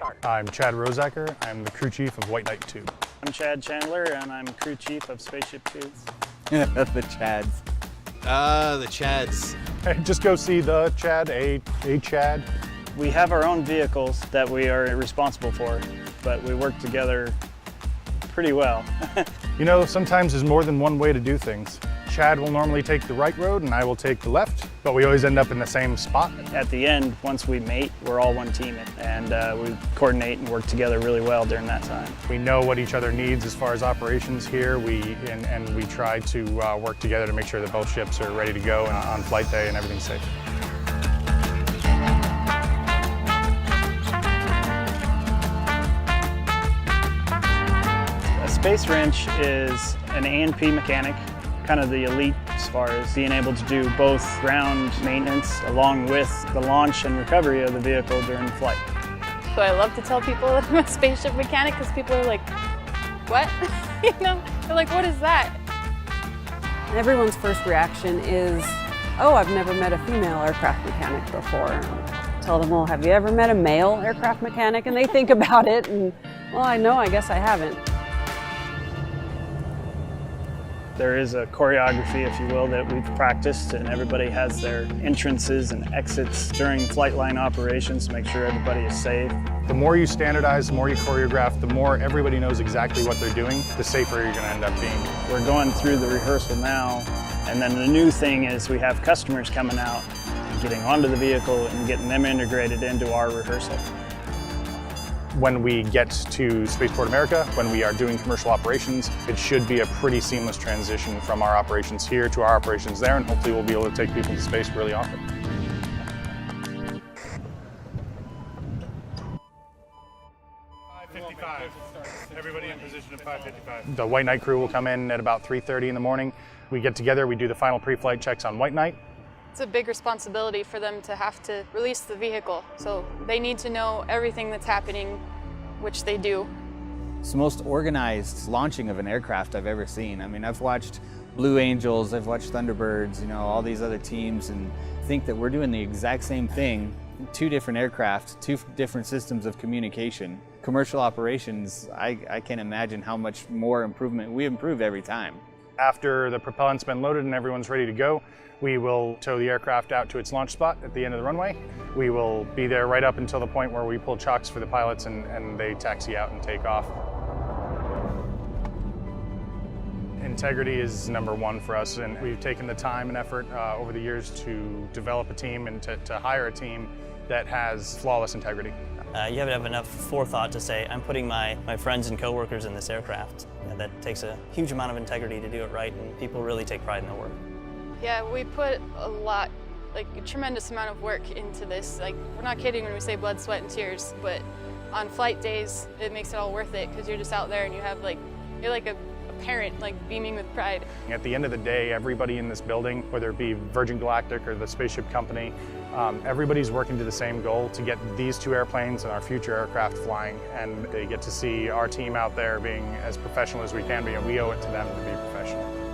start. I'm Chad Rosacker. I'm the crew chief of White Knight 2. I'm Chad Chandler, and I'm crew chief of Spaceship 2. The Chads. The Chads. Just go see the Chad, a Chad. We have our own vehicles that we are responsible for, but we work together pretty well. You know, sometimes there's more than one way to do things. Chad will normally take the right road and I will take the left, but we always end up in the same spot. At the end, once we mate, we're all one team, and we coordinate and work together really well during that time. We know what each other needs as far as operations here, and we try to work together to make sure that both ships are ready to go on flight day and everything's safe. A space wrench is an A&P mechanic, kind of the elite as far as being able to do both ground maintenance along with the launch and recovery of the vehicle during flight. So I love to tell people I'm a spaceship mechanic because people are like, what? You know, they're like, what is that? Everyone's first reaction is, oh, I've never met a female aircraft mechanic before. And tell them, well, have you ever met a male aircraft mechanic? And they think about it and, well, I guess I haven't. There is a choreography, if you will, that we've practiced, and everybody has their entrances and exits during flight line operations to make sure everybody is safe. The more you standardize, the more you choreograph, the more everybody knows exactly what they're doing, the safer you're going to end up being. We're going through the rehearsal now, and then the new thing is we have customers coming out, getting onto the vehicle and getting them integrated into our rehearsal. When we get to Spaceport America, when we are doing commercial operations, it should be a pretty seamless transition from our operations here to our operations there, and hopefully we'll be able to take people to space really often. Everybody in position at 5:55. The White Knight crew will come in at about 3:30 in the morning. We get together, we do the final pre-flight checks on White Knight. It's a big responsibility for them to have to release the vehicle. So they need to know everything that's happening, which they do. It's the most organized launching of an aircraft I've ever seen. I mean, I've watched Blue Angels, I've watched Thunderbirds, you know, all these other teams, and think that we're doing the exact same thing. Two different aircraft, two different systems of communication. Commercial operations, I can't imagine how much more improvement. We improve every time. After the propellant's been loaded and everyone's ready to go, we will tow the aircraft out to its launch spot at the end of the runway. We will be there right up until the point where we pull chocks for the pilots and they taxi out and take off. Integrity is number one for us, and we've taken the time and effort over the years to develop a team and to hire a team that has flawless integrity. You have to have enough forethought to say, I'm putting my friends and coworkers in this aircraft. That takes a huge amount of integrity to do it right, and people really take pride in their work. Yeah, we put a lot, like a tremendous amount of work into this. Like, we're not kidding when we say blood, sweat, and tears, but on flight days, it makes it all worth it because you're just out there and you have you're like a parent, like beaming with pride. At the end of the day, everybody in this building, whether it be Virgin Galactic or the spaceship company, everybody's working to the same goal, to get these two airplanes and our future aircraft flying, and they get to see our team out there being as professional as we can be, and we owe it to them to be professional.